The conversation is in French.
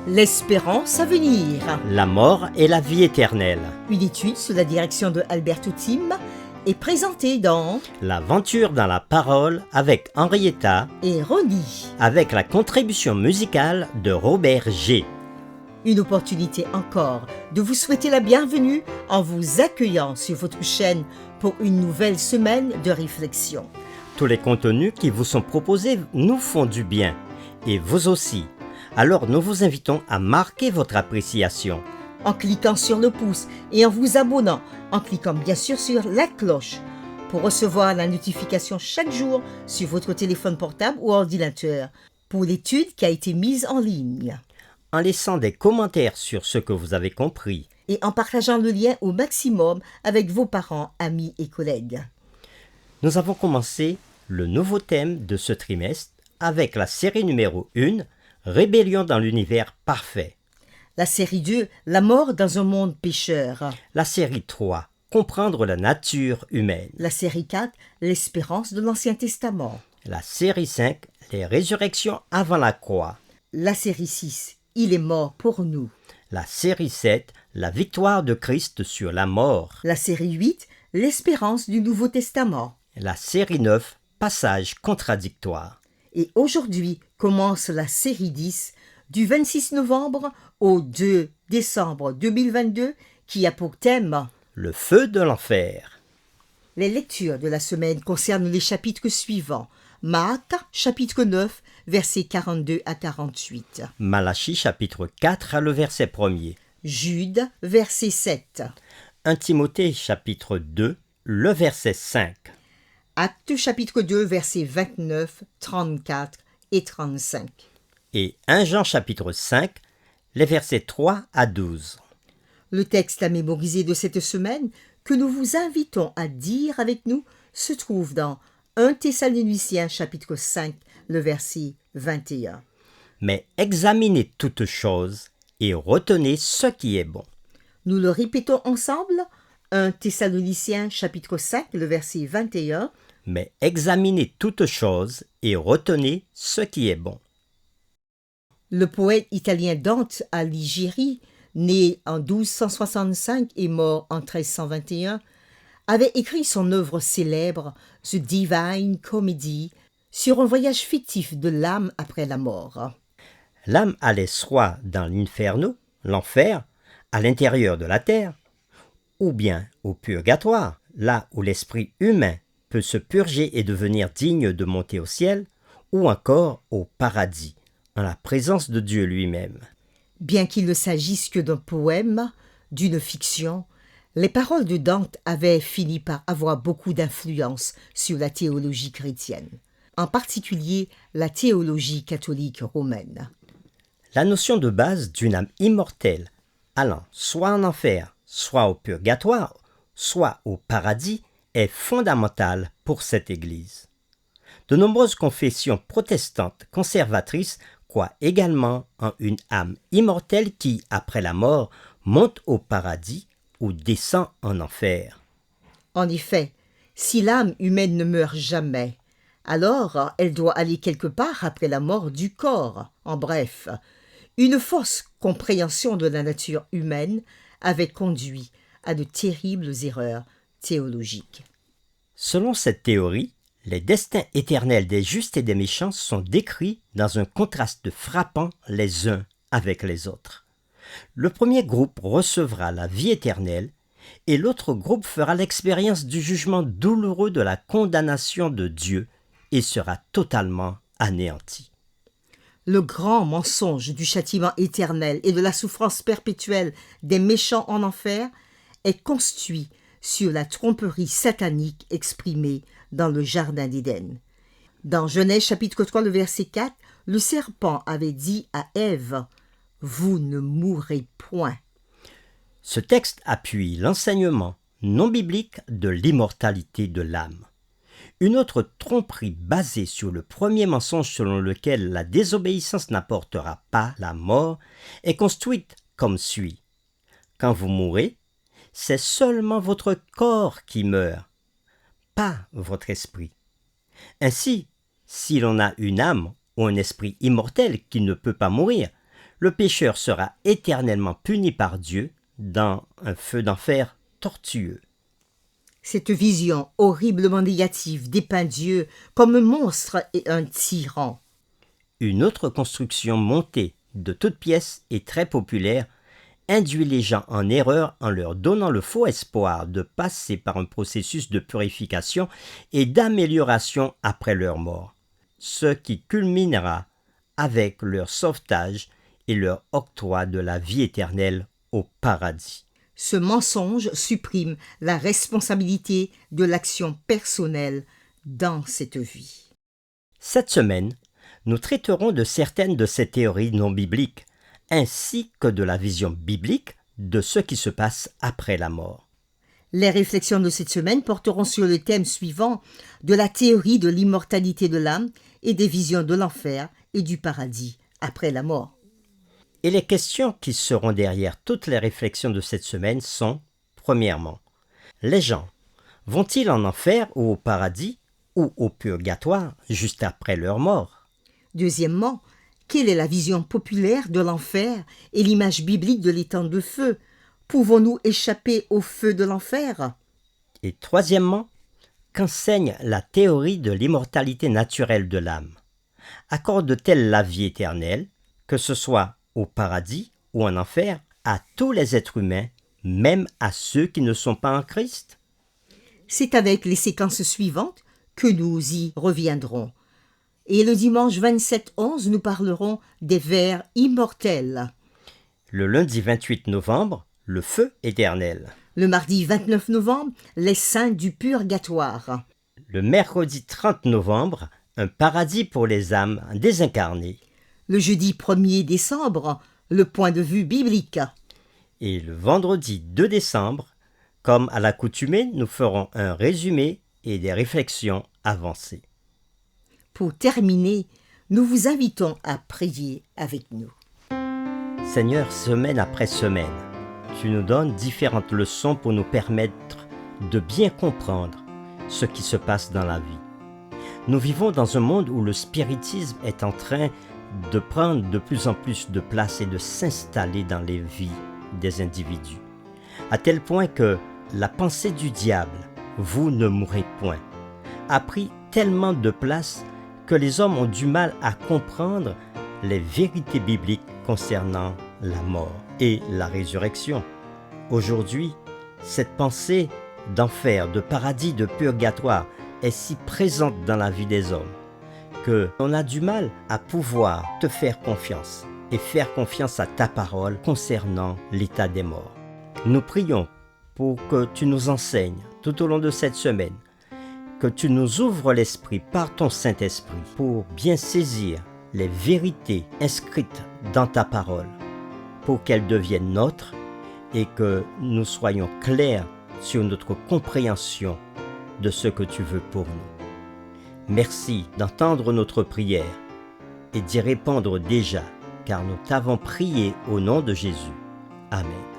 L'espérance à venir. La mort et la vie éternelle. Une étude sous la direction de Alberto Tim est présentée dans L'aventure dans la parole avec Henrietta et Ronnie. avec la contribution musicale de Robert G. Une opportunité encore de vous souhaiter la bienvenue en vous accueillant sur votre chaîne pour une nouvelle semaine de réflexion. Tous les contenus qui vous sont proposés nous font du bien, et vous aussi. Alors nous vous invitons à marquer votre appréciation. En cliquant sur le pouce et en vous abonnant, en cliquant bien sûr sur la cloche pour recevoir la notification chaque jour sur votre téléphone portable ou ordinateur pour l'étude qui a été mise en ligne. En laissant des commentaires sur ce que vous avez compris. Et en partageant le lien au maximum avec vos parents, amis et collègues. Nous avons commencé le nouveau thème de ce trimestre avec la série numéro 1, Rébellion dans l'univers parfait. La série 2, La mort dans un monde pécheur. La série 3, Comprendre la nature humaine. La série 4, L'espérance de l'Ancien Testament. La série 5, Les résurrections avant la croix. La série 6, Il est mort pour nous. La série 7, La victoire de Christ sur la mort. La série 8, L'espérance du Nouveau Testament. La série 9, Passages contradictoires. Et aujourd'hui commence la série 10 du 26 novembre au 2 décembre 2022 qui a pour thème Le feu de l'enfer. Les lectures de la semaine concernent les chapitres suivants. Marc, chapitre 9, versets 42 à 48. Malachie chapitre 4 le verset 1er. Jude, verset 7. 1 Timothée chapitre 2, le verset 5. Actes, chapitre 2, versets 29, 34 et 35. Et 1 Jean chapitre 5, les versets 3 à 12. Le texte à mémoriser de cette semaine, que nous vous invitons à dire avec nous, se trouve dans 1 Thessaloniciens chapitre 5, le verset 21. Mais examinez toutes choses et retenez ce qui est bon. Nous le répétons ensemble, 1 Thessaloniciens chapitre 5, le verset 21. Mais examinez toutes choses et retenez ce qui est bon. Le poète italien Dante Alighieri, né en 1265 et mort en 1321, avait écrit son œuvre célèbre The Divine Comedy sur un voyage fictif de l'âme après la mort. L'âme allait soit dans l'inferno, l'enfer, à l'intérieur de la terre, ou bien au purgatoire, là où l'esprit humain peut se purger et devenir digne de monter au ciel, ou encore au paradis, en la présence de Dieu lui-même. Bien qu'il ne s'agisse que d'un poème, d'une fiction, les paroles de Dante avaient fini par avoir beaucoup d'influence sur la théologie chrétienne, en particulier la théologie catholique romaine. La notion de base d'une âme immortelle, allant soit en enfer, soit au purgatoire, soit au paradis, est fondamentale pour cette Église. De nombreuses confessions protestantes conservatrices croient également en une âme immortelle qui, après la mort, monte au paradis ou descend en enfer. En effet, si l'âme humaine ne meurt jamais, alors elle doit aller quelque part après la mort du corps. En bref, une fausse compréhension de la nature humaine avait conduit à de terribles erreurs théologiques. Selon cette théorie, les destins éternels des justes et des méchants sont décrits dans un contraste frappant les uns avec les autres. Le premier groupe recevra la vie éternelle et l'autre groupe fera l'expérience du jugement douloureux de la condamnation de Dieu et sera totalement anéanti. Le grand mensonge du châtiment éternel et de la souffrance perpétuelle des méchants en enfer est construit sur la tromperie satanique exprimée dans le Jardin d'Éden. Dans Genèse chapitre 3, le verset 4, le serpent avait dit à Ève « Vous ne mourrez point ». Ce texte appuie l'enseignement non biblique de l'immortalité de l'âme. Une autre tromperie basée sur le premier mensonge selon lequel la désobéissance n'apportera pas la mort est construite comme suit. Quand vous mourrez, c'est seulement votre corps qui meurt, pas votre esprit. Ainsi, si l'on a une âme ou un esprit immortel qui ne peut pas mourir, le pécheur sera éternellement puni par Dieu dans un feu d'enfer tortueux. Cette vision horriblement négative dépeint Dieu comme un monstre et un tyran. Une autre construction montée de toutes pièces et très populaire induit les gens en erreur en leur donnant le faux espoir de passer par un processus de purification et d'amélioration après leur mort, ce qui culminera avec leur sauvetage et leur octroi de la vie éternelle au paradis. Ce mensonge supprime la responsabilité de l'action personnelle dans cette vie. Cette semaine, nous traiterons de certaines de ces théories non bibliques, ainsi que de la vision biblique de ce qui se passe après la mort. Les réflexions de cette semaine porteront sur le thème suivant de la théorie de l'immortalité de l'âme et des visions de l'enfer et du paradis après la mort. Et les questions qui seront derrière toutes les réflexions de cette semaine sont, premièrement, les gens vont-ils en enfer ou au paradis ou au purgatoire juste après leur mort? Deuxièmement, quelle est la vision populaire de l'enfer et l'image biblique de l'étang de feu? Pouvons-nous échapper au feu de l'enfer? Et troisièmement, qu'enseigne la théorie de l'immortalité naturelle de l'âme? Accorde-t-elle la vie éternelle, que ce soit au paradis ou en enfer, à tous les êtres humains, même à ceux qui ne sont pas en Christ? C'est avec les séquences suivantes que nous y reviendrons. Et le dimanche 27/11, nous parlerons des vers immortels. Le lundi 28 novembre, le feu éternel. Le mardi 29 novembre, les saints du purgatoire. Le mercredi 30 novembre, un paradis pour les âmes désincarnées. Le jeudi 1er décembre, le point de vue biblique. Et le vendredi 2 décembre, comme à l'accoutumée, nous ferons un résumé et des réflexions avancées. Pour terminer, nous vous invitons à prier avec nous. Seigneur, semaine après semaine, tu nous donnes différentes leçons pour nous permettre de bien comprendre ce qui se passe dans la vie. Nous vivons dans un monde où le spiritisme est en train de prendre de plus en plus de place et de s'installer dans les vies des individus, à tel point que la pensée du diable, vous ne mourrez point, a pris tellement de place que les hommes ont du mal à comprendre les vérités bibliques concernant la mort et la résurrection. Aujourd'hui, cette pensée d'enfer, de paradis, de purgatoire est si présente dans la vie des hommes qu'on a du mal à pouvoir te faire confiance et faire confiance à ta parole concernant l'état des morts. Nous prions pour que tu nous enseignes tout au long de cette semaine, que tu nous ouvres l'esprit par ton Saint-Esprit pour bien saisir les vérités inscrites dans ta parole, pour qu'elles deviennent nôtres et que nous soyons clairs sur notre compréhension de ce que tu veux pour nous. Merci d'entendre notre prière et d'y répondre déjà, car nous t'avons prié au nom de Jésus. Amen.